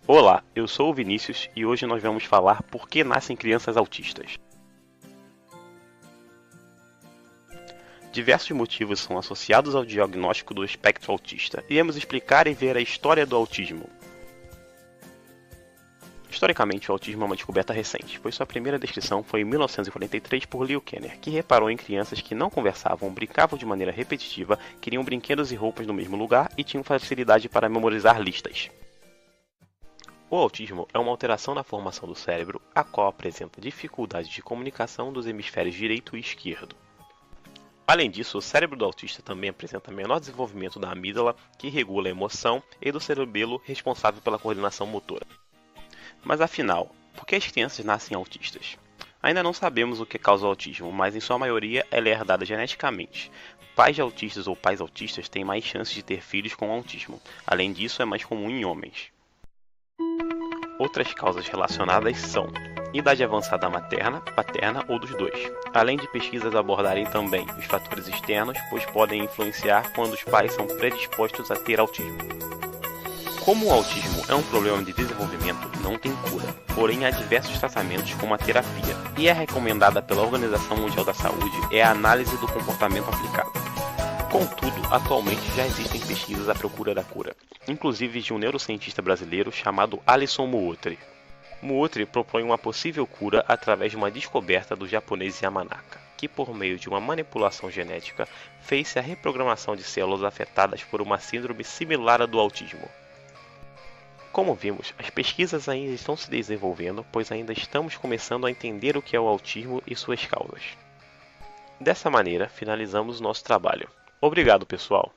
Olá, eu sou o Vinícius e hoje nós vamos falar por que nascem crianças autistas. Diversos motivos são associados ao diagnóstico do espectro autista. Iremos explicar e ver a história do autismo. Historicamente, o autismo é uma descoberta recente, pois sua primeira descrição foi em 1943 por Leo Kanner, que reparou em crianças que não conversavam, brincavam de maneira repetitiva, queriam brinquedos e roupas no mesmo lugar e tinham facilidade para memorizar listas. O autismo é uma alteração na formação do cérebro, a qual apresenta dificuldade de comunicação dos hemisférios direito e esquerdo. Além disso, o cérebro do autista também apresenta menor desenvolvimento da amígdala, que regula a emoção, e do cerebelo, responsável pela coordenação motora. Mas afinal, por que as crianças nascem autistas? Ainda não sabemos o que causa o autismo, mas em sua maioria ela é herdada geneticamente. Pais de autistas ou pais autistas têm mais chances de ter filhos com autismo. Além disso, é mais comum em homens. Outras causas relacionadas são idade avançada materna, paterna ou dos dois, além de pesquisas abordarem também os fatores externos, pois podem influenciar quando os pais são predispostos a ter autismo. Como o autismo é um problema de desenvolvimento, não tem cura, porém há diversos tratamentos como a terapia, e é recomendada pela Organização Mundial da Saúde é a análise do comportamento aplicado. Contudo, atualmente já existem pesquisas à procura da cura, inclusive de um neurocientista brasileiro chamado Alisson Muotri. Muotri propõe uma possível cura através de uma descoberta do japonês Yamanaka, que por meio de uma manipulação genética fez-se a reprogramação de células afetadas por uma síndrome similar à do autismo. Como vimos, as pesquisas ainda estão se desenvolvendo, pois ainda estamos começando a entender o que é o autismo e suas causas. Dessa maneira, finalizamos nosso trabalho. Obrigado, pessoal!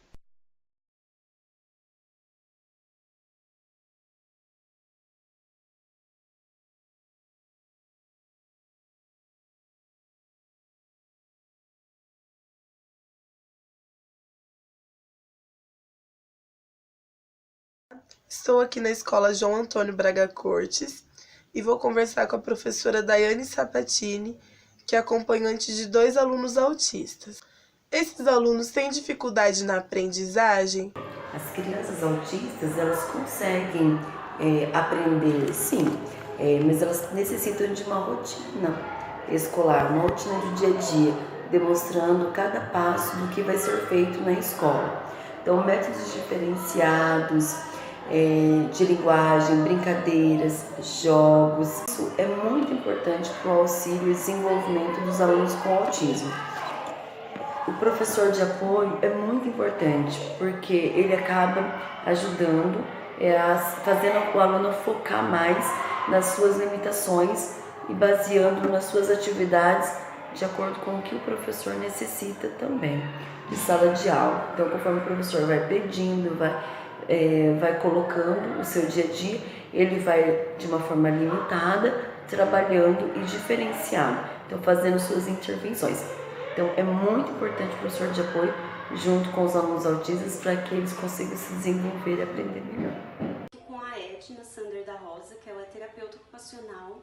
Estou aqui na escola João Antônio Braga Cortes e vou conversar com a professora Daiane Sapatini, que é acompanhante de 2 alunos autistas. Esses alunos têm dificuldade na aprendizagem? As crianças autistas, elas conseguem aprender, sim, mas elas necessitam de uma rotina escolar, uma rotina do dia a dia, demonstrando cada passo do que vai ser feito na escola. Então, métodos diferenciados de linguagem, brincadeiras, jogos. Isso é muito importante para o auxílio e desenvolvimento dos alunos com autismo. O professor de apoio é muito importante, porque ele acaba ajudando, fazendo o aluno focar mais nas suas limitações e baseando nas suas atividades de acordo com o que o professor necessita também de sala de aula. Então, conforme o professor vai pedindo, vai colocando o seu dia a dia, ele vai de uma forma limitada, trabalhando e diferenciado, então fazendo suas intervenções. Então é muito importante o professor de apoio junto com os alunos autistas para que eles consigam se desenvolver e aprender melhor. Com a Edna Sander da Rosa, que ela é terapeuta ocupacional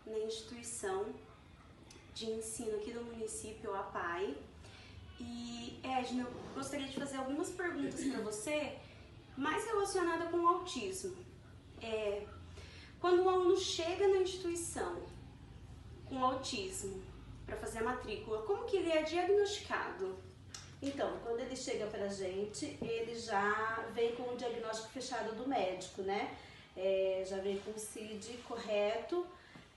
na instituição de ensino aqui do município, a APAE. E Edna, eu gostaria de fazer algumas perguntas para você, mais relacionada com o autismo. Quando um aluno chega na instituição com autismo para fazer a matrícula, como que ele é diagnosticado? Então, quando ele chega pra gente, ele já vem com o diagnóstico fechado do médico, né? Já vem com o CID correto,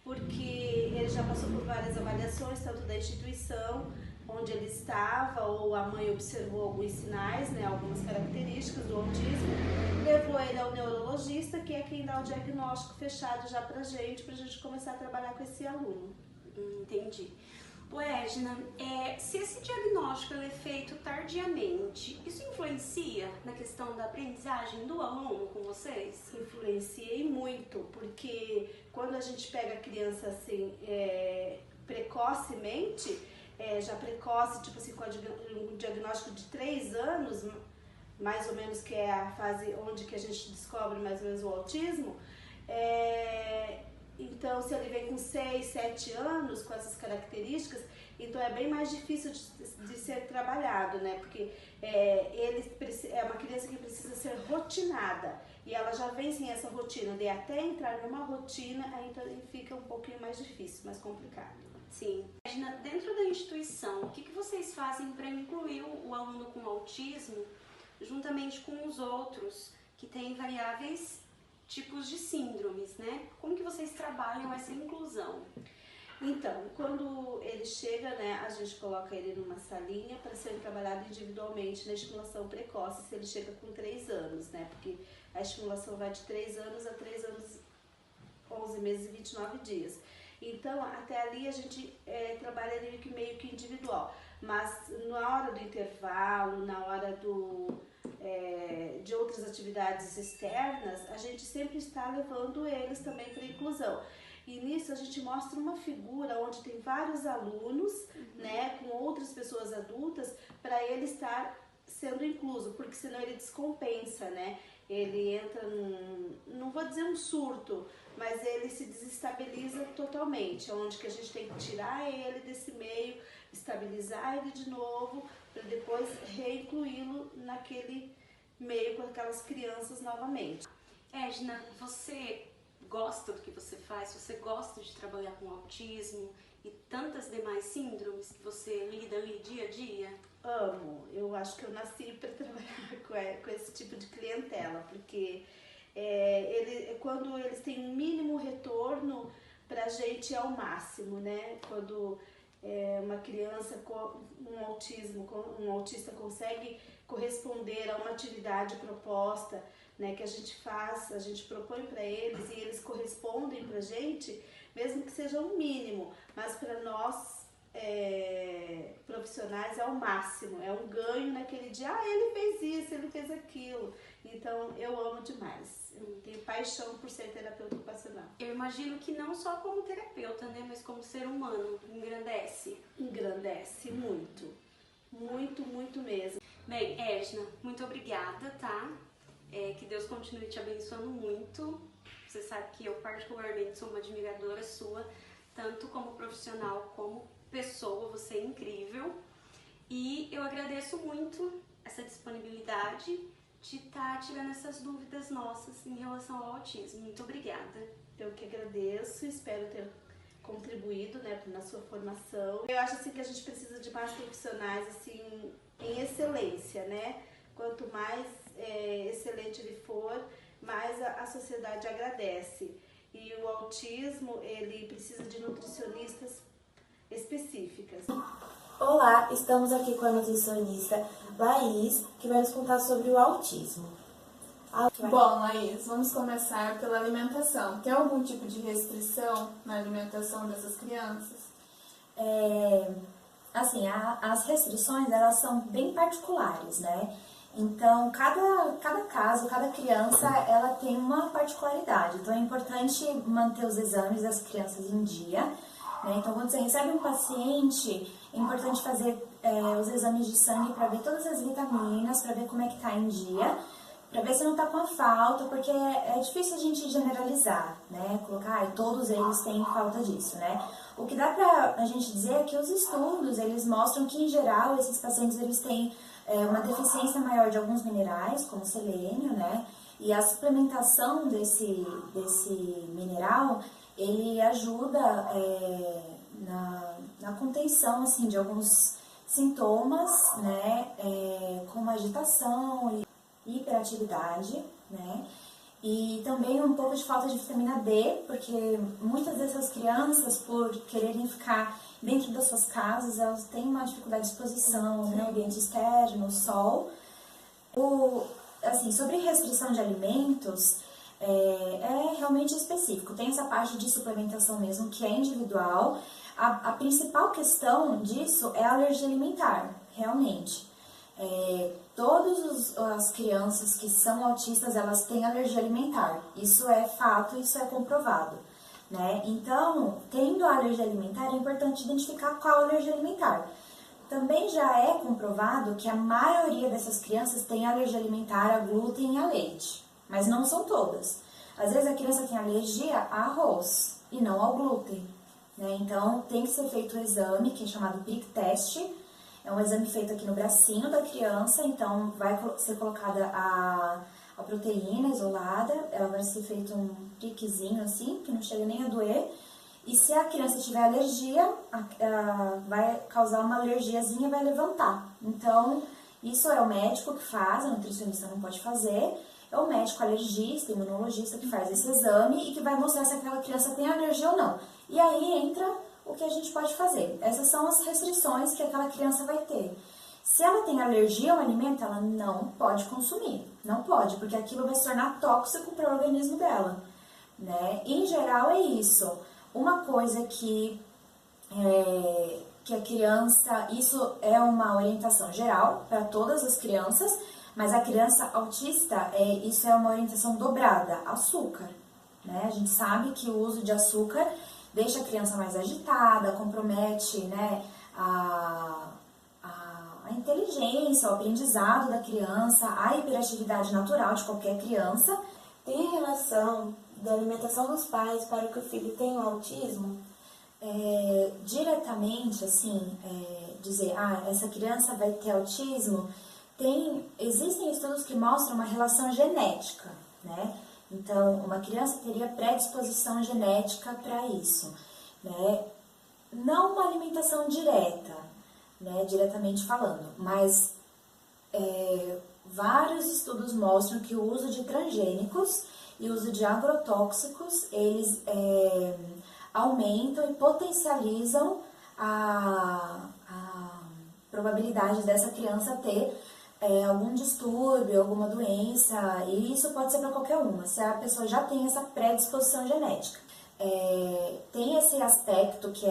porque ele já passou por várias avaliações, tanto da instituição onde ele estava, ou a mãe observou alguns sinais, né, algumas características do autismo, levou ele ao neurologista, que é quem dá o diagnóstico fechado já pra gente começar a trabalhar com esse aluno. Entendi. Edna, se esse diagnóstico é feito tardiamente, isso influencia na questão da aprendizagem do aluno com vocês? Influencia e muito, porque quando a gente pega a criança assim, precocemente, já precoce, tipo assim, com um diagnóstico de 3 anos, mais ou menos, que é a fase onde que a gente descobre mais ou menos o autismo, então, se ele vem com 6, 7 anos, com essas características, então é bem mais difícil de ser trabalhado, né? Porque ele é uma criança que precisa ser rotinada. e ela já vem sem essa rotina, de até entrar numa rotina, aí então fica um pouquinho mais difícil, mais complicado. Sim. Dentro da instituição, o que vocês fazem para incluir o aluno com autismo juntamente com os outros que têm variáveis tipos de síndromes, né? Como que vocês trabalham essa inclusão? Então, quando ele chega, né, a gente coloca ele numa salinha para ser trabalhado individualmente na estimulação precoce, se ele chega com 3 anos, né? Porque a estimulação vai de 3 anos a 3 anos, 11 meses e 29 dias. Então, até ali a gente trabalha ele meio que individual. Mas na hora do intervalo, na hora de outras atividades externas, a gente sempre está levando eles também para a inclusão. E nisso a gente mostra uma figura onde tem vários alunos, né, com outras pessoas adultas, para ele estar sendo incluso, porque senão ele descompensa, né? Ele entra não vou dizer um surto, mas ele se desestabiliza totalmente, onde que a gente tem que tirar ele desse meio, estabilizar ele de novo, para depois reincluí-lo naquele meio com aquelas crianças novamente. Edna, você gosta do que você faz? Você gosta de trabalhar com autismo e tantas demais síndromes que você lida ali dia a dia? Amo, eu acho que eu nasci para trabalhar com esse tipo de clientela, porque quando eles têm um mínimo retorno, pra gente é o máximo, né? Quando uma criança com um autista consegue corresponder a uma atividade proposta, né, que a gente propõe para eles e eles correspondem pra gente, mesmo que seja um mínimo, mas para nós profissionais é o máximo, é um ganho naquele dia, ele fez isso, ele fez aquilo. Então eu amo demais, eu tenho paixão por ser terapeuta ocupacional. Eu imagino que não só como terapeuta, né, mas como ser humano, engrandece. Engrandece muito, muito, muito mesmo. Bem, Edna, muito obrigada, tá? Que Deus continue te abençoando muito. Você sabe que eu particularmente sou uma admiradora sua, tanto como profissional como pessoa, você é incrível. E eu agradeço muito essa disponibilidade de estar tirando essas dúvidas nossas em relação ao autismo. Muito obrigada. Eu que agradeço, espero ter contribuído, né, na sua formação. Eu acho assim que a gente precisa de mais profissionais assim em excelência, né? Quanto mais excelente ele for, mais a sociedade agradece. E o autismo, ele precisa de nutricionistas específicas. Olá, estamos aqui com a nutricionista Laís, que vai nos contar sobre o autismo. Bom, Laís, vamos começar pela alimentação. Tem algum tipo de restrição na alimentação dessas crianças? As restrições, elas são bem particulares, né? Então, cada caso, cada criança, ela tem uma particularidade. Então, é importante manter os exames das crianças em dia, né? Então, quando você recebe um paciente, é importante fazer os exames de sangue para ver todas as vitaminas, para ver como é que tá em dia, para ver se não tá com a falta, porque é difícil a gente generalizar, né? Colocar, todos eles têm falta disso, né? O que dá pra a gente dizer é que os estudos, eles mostram que, em geral, esses pacientes, eles têm uma deficiência maior de alguns minerais, como selênio, né? E a suplementação desse mineral, ele ajuda na contenção, assim, de alguns sintomas, né? Como agitação e hiperatividade, né? E também um pouco de falta de vitamina D, porque muitas dessas crianças, por quererem ficar dentro das suas casas, elas têm uma dificuldade de exposição, né, ambiente externo, sol. Sobre restrição de alimentos, é realmente específico. Tem essa parte de suplementação mesmo, que é individual. A principal questão disso é a alergia alimentar, realmente. Todas as crianças que são autistas, elas têm alergia alimentar. Isso é fato, isso é comprovado, né? Então, tendo a alergia alimentar, é importante identificar qual alergia alimentar. Também já é comprovado que a maioria dessas crianças tem alergia alimentar a glúten e a leite, mas não são todas. Às vezes a criança tem alergia a arroz e não ao glúten, né? Então, tem que ser feito o exame, que é chamado prick test. É um exame feito aqui no bracinho da criança, então vai ser colocada a a proteína isolada, ela vai ser feito um piquezinho assim, que não chega nem a doer. E se a criança tiver alergia, vai causar uma alergiazinha e vai levantar. Então, isso é o médico que faz, a nutricionista não pode fazer. É o médico alergista, imunologista que faz esse exame e que vai mostrar se aquela criança tem alergia ou não. E aí entra o que a gente pode fazer. Essas são as restrições que aquela criança vai ter. Se ela tem alergia ao alimento, ela não pode consumir. Não pode, porque aquilo vai se tornar tóxico para o organismo dela, né? Em geral é isso. Uma coisa que a criança, isso é uma orientação geral para todas as crianças, mas a criança autista, isso é uma orientação dobrada, açúcar, né? A gente sabe que o uso de açúcar deixa a criança mais agitada, compromete, né, a inteligência, o aprendizado da criança, a hiperatividade natural de qualquer criança. Tem a relação da alimentação dos pais para que o filho tenha o autismo? Diretamente, assim, dizer, essa criança vai ter autismo, existem estudos que mostram uma relação genética, né? Então, uma criança teria predisposição genética para isso, né? Não uma alimentação direta, né, diretamente falando, mas vários estudos mostram que o uso de transgênicos e o uso de agrotóxicos, eles aumentam e potencializam a probabilidade dessa criança ter algum distúrbio, alguma doença, e isso pode ser para qualquer uma, se a pessoa já tem essa predisposição genética. Tem esse aspecto que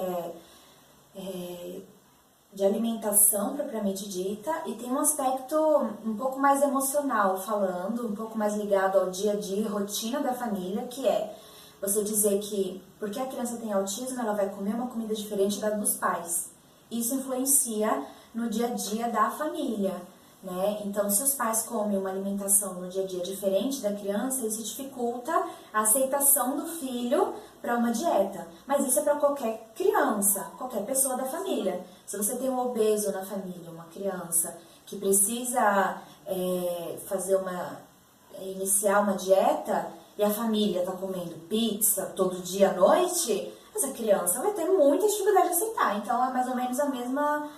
de alimentação propriamente dita, e tem um aspecto um pouco mais emocional falando, um pouco mais ligado ao dia a dia, rotina da família, que é você dizer que porque a criança tem autismo, ela vai comer uma comida diferente da dos pais. Isso influencia no dia a dia da família, né? Então, se os pais comem uma alimentação no dia a dia diferente da criança, isso dificulta a aceitação do filho para uma dieta. Mas isso é para qualquer criança, qualquer pessoa da família. Se você tem um obeso na família, uma criança que precisa iniciar uma dieta e a família está comendo pizza todo dia à noite, essa criança vai ter muita dificuldade de aceitar. Então, é mais ou menos a mesma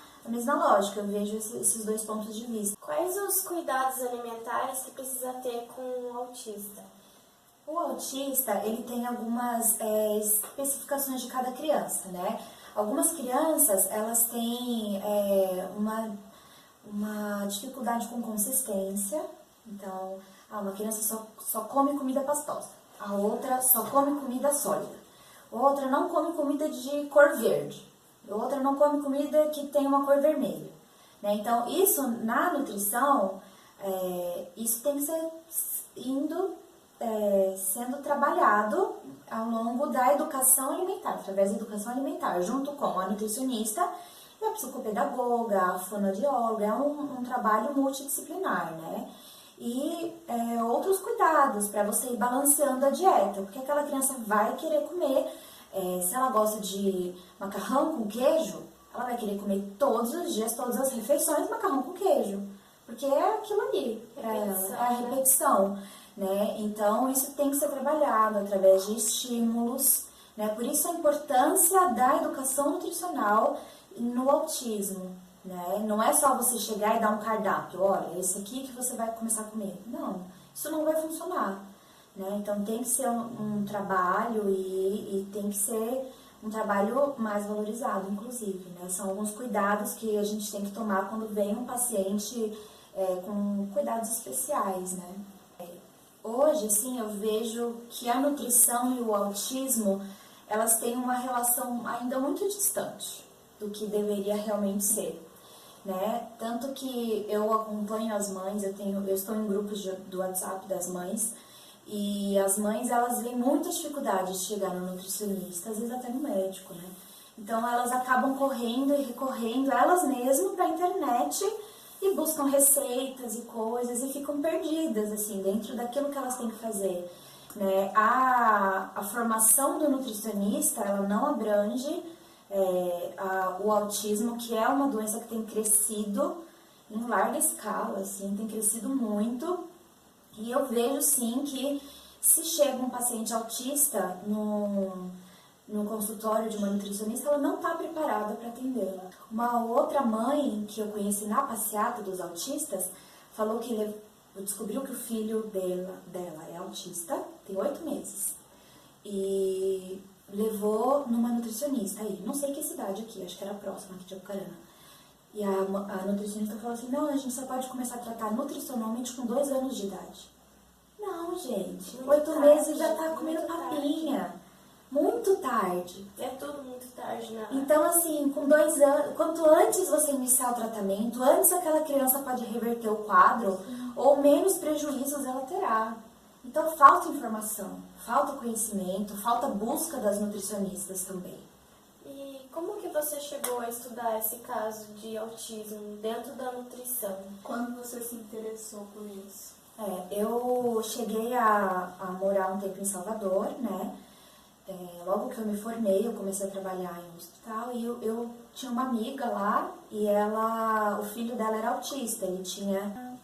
lógica, eu vejo esses dois pontos de vista. Quais os cuidados alimentares que precisa ter com o autista? O autista, ele tem algumas especificações de cada criança, né? Algumas crianças, elas têm uma dificuldade com consistência. Então, uma criança só come comida pastosa. A outra só come comida sólida. Outra não come comida de cor verde. Outra não come comida que tem uma cor vermelha, né? Então, isso na nutrição, isso tem que ser sendo trabalhado ao longo da educação alimentar, através da educação alimentar, junto com a nutricionista e a psicopedagoga, a fonoaudióloga. É um trabalho multidisciplinar, né? E outros cuidados para você ir balanceando a dieta, porque aquela criança vai querer comer. Se ela gosta de macarrão com queijo, ela vai querer comer todos os dias, todas as refeições, macarrão com queijo. Porque é aquilo ali, para ela, é a repetição, né? Então, isso tem que ser trabalhado através de estímulos, né? Por isso a importância da educação nutricional no autismo, né? Não é só você chegar e dar um cardápio, olha, esse aqui que você vai começar a comer. Não, isso não vai funcionar. Né? Então, tem que ser um trabalho e tem que ser um trabalho mais valorizado, inclusive. Né? São alguns cuidados que a gente tem que tomar quando vem um paciente com cuidados especiais. Né? Hoje, assim, eu vejo que a nutrição e o autismo, elas têm uma relação ainda muito distante do que deveria realmente ser. Né? Tanto que eu acompanho as mães, eu estou em grupos do WhatsApp das mães, e as mães, elas veem muita dificuldade de chegar no nutricionista, às vezes até no médico, né? Então, elas acabam correndo e recorrendo elas mesmas para a internet e buscam receitas e coisas e ficam perdidas, assim, dentro daquilo que elas têm que fazer, né? A formação do nutricionista, ela não abrange o autismo, que é uma doença que tem crescido em larga escala, assim, tem crescido muito. E eu vejo sim que se chega um paciente autista no consultório de uma nutricionista, ela não está preparada para atendê-la. Uma outra mãe que eu conheci na passeata dos autistas falou que descobriu que o filho dela é autista, tem 8 meses, e levou numa nutricionista aí, não sei que cidade aqui, acho que era próxima aqui de Apucarana. E a nutricionista falou assim, não, a gente só pode começar a tratar nutricionalmente com 2 anos de idade. Não, gente, 8 meses já tá comendo papinha. Muito tarde. É tudo muito tarde, né? Então, assim, com 2 anos, quanto antes você iniciar o tratamento, antes aquela criança pode reverter o quadro, ou menos prejuízos ela terá. Então, falta informação, falta conhecimento, falta busca das nutricionistas também. E como que você chegou a estudar esse caso de autismo dentro da nutrição? Quando você se interessou por isso? Eu cheguei a morar um tempo em Salvador, né? Logo que eu me formei, eu comecei a trabalhar em um hospital e eu tinha uma amiga lá e o filho dela era autista, ele tinha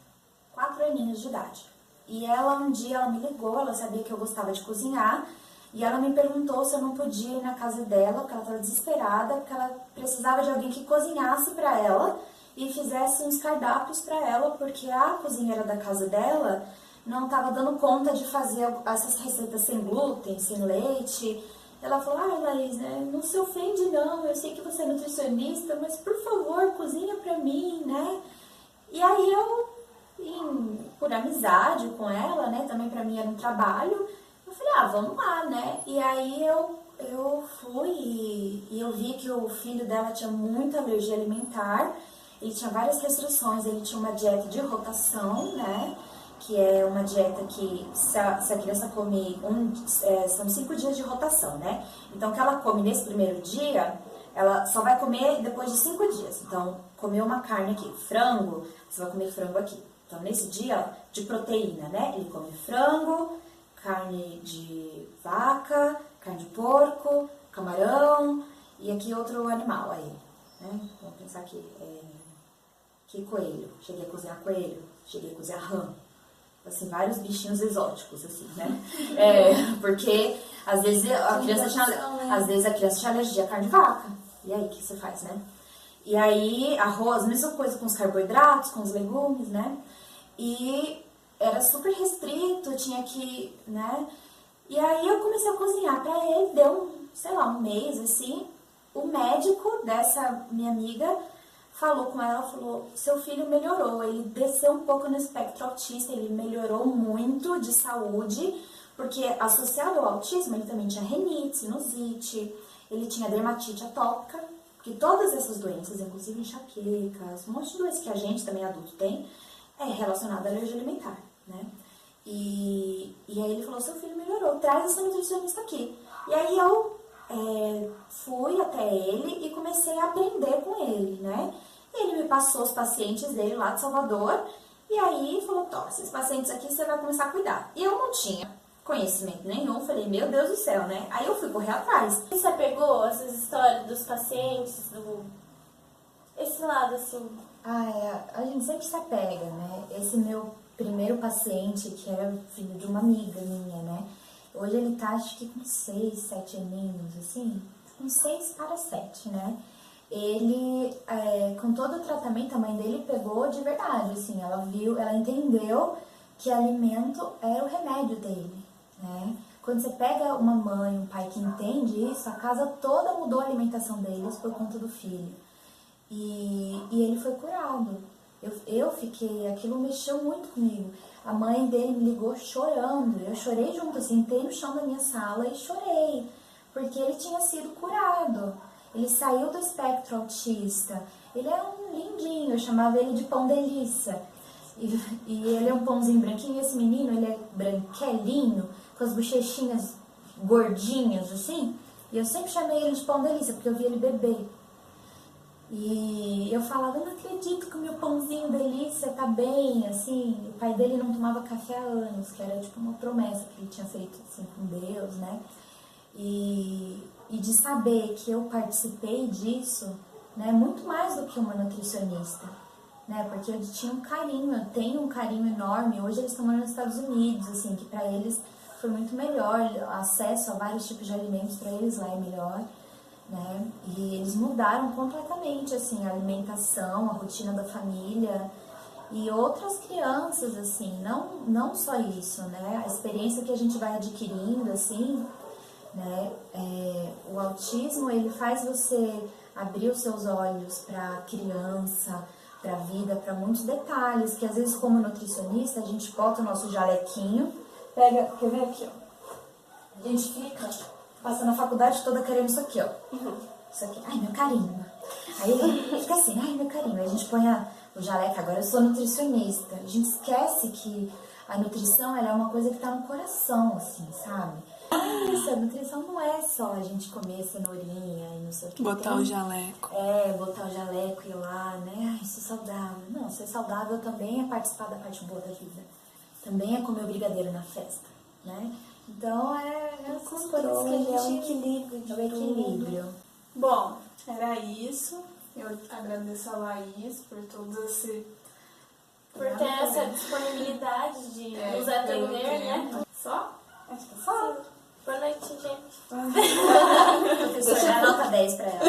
4 aninhos de idade. E um dia ela me ligou, ela sabia que eu gostava de cozinhar e ela me perguntou se eu não podia ir na casa dela, porque ela estava desesperada, porque ela precisava de alguém que cozinhasse para ela e fizesse uns cardápios para ela, porque a cozinheira da casa dela não estava dando conta de fazer essas receitas sem glúten, sem leite. Ela falou, Laís, né, não se ofende não, eu sei que você é nutricionista, mas por favor, cozinha pra mim, né? E aí por amizade com ela, né, também pra mim era um trabalho, eu falei, vamos lá, né? E aí eu fui e eu vi que o filho dela tinha muita alergia alimentar, ele tinha várias restrições, ele tinha uma dieta de rotação, né? Que é uma dieta que, se a criança come, são 5 dias de rotação, né? Então, o que ela come nesse primeiro dia, ela só vai comer depois de 5 dias. Então, comeu uma carne aqui, frango, você vai comer frango aqui. Então, nesse dia, de proteína, né? Ele come frango, carne de vaca, carne de porco, camarão e aqui outro animal aí, né? Vamos pensar aqui, que coelho. Cheguei a cozinhar coelho, cheguei a cozinhar rã. Assim, vários bichinhos exóticos, assim, né? Porque às vezes a criança tinha alergia à carne de vaca. E aí, o que você faz, né? E aí, arroz, mesma coisa com os carboidratos, com os legumes, né? E era super restrito, tinha que, né? E aí eu comecei a cozinhar pra ele, deu, um mês, assim. O médico dessa minha amiga falou com ela, falou, seu filho melhorou, ele desceu um pouco no espectro autista, ele melhorou muito de saúde, porque associado ao autismo ele também tinha rinite, sinusite, ele tinha dermatite atópica, porque todas essas doenças, inclusive enxaquecas, um monte de doenças que a gente também adulto tem, é relacionada à alergia alimentar, né? E aí ele falou, seu filho melhorou, traz essa nutricionista aqui. E aí eu fui até ele e comecei a aprender com ele, né? E ele me passou os pacientes dele lá de Salvador e aí falou, esses pacientes aqui você vai começar a cuidar. E eu não tinha conhecimento nenhum, falei, meu Deus do céu, né? Aí eu fui correr atrás. Você pegou essas histórias dos pacientes, esse lado assim? A gente sempre se apega, né? Esse meu primeiro paciente, que era filho de uma amiga minha, né? Hoje ele tá, acho que com 6, 7 aninhos, assim, com 6 para 7, né? Ele, com todo o tratamento, a mãe dele pegou de verdade, assim, ela entendeu que alimento era o remédio dele, né? Quando você pega uma mãe, um pai que entende isso, a casa toda mudou a alimentação deles por conta do filho. E ele foi curado. Eu fiquei, aquilo mexeu muito comigo. A mãe dele me ligou chorando, eu chorei junto, sentei no chão da minha sala e chorei, porque ele tinha sido curado. Ele saiu do espectro autista. Ele é um lindinho, eu chamava ele de pão delícia. E ele é um pãozinho branquinho, esse menino, ele é branquelinho, com as bochechinhas gordinhas, assim. E eu sempre chamei ele de pão delícia, porque eu vi ele beber. E eu falava, eu não acredito que o meu pãozinho delícia tá bem, assim. O pai dele não tomava café há anos, que era tipo uma promessa que ele tinha feito assim com Deus, né? E de saber que eu participei disso, né, muito mais do que uma nutricionista. né? Porque eu tinha um carinho, eu tenho um carinho enorme. Hoje eles estão morando nos Estados Unidos, assim, que para eles foi muito melhor, acesso a vários tipos de alimentos para eles lá é melhor, né? E eles mudaram completamente, assim, a alimentação, a rotina da família e outras crianças, assim, não só isso, né? A experiência que a gente vai adquirindo, assim, né? O autismo, ele faz você abrir os seus olhos para a criança, para a vida, para muitos detalhes, que às vezes como nutricionista a gente bota o nosso jalequinho, pega, quer ver aqui, ó, a gente fica passando a faculdade toda querendo isso aqui, ó, isso aqui, ai meu carinho, aí fica assim, ai meu carinho, aí a gente põe o jaleco, agora eu sou nutricionista, a gente esquece que a nutrição ela é uma coisa que tá no coração, assim, sabe? Isso, a nutrição não é só a gente comer cenourinha e não sei o que. Botar o jaleco. Botar o jaleco e ir lá, né? Ai, sou saudável. Não, ser saudável também é participar da parte boa da vida. Também é comer o brigadeiro na festa, né? Então, essas coisas que a gente... É um equilíbrio de equilíbrio. Bom, era isso. Eu agradeço a Laís por todo esse... Por ter essa disponibilidade de nos atender, né? Só? Acho que só. Boa noite, gente. Professora, dá nota 10 pra ela.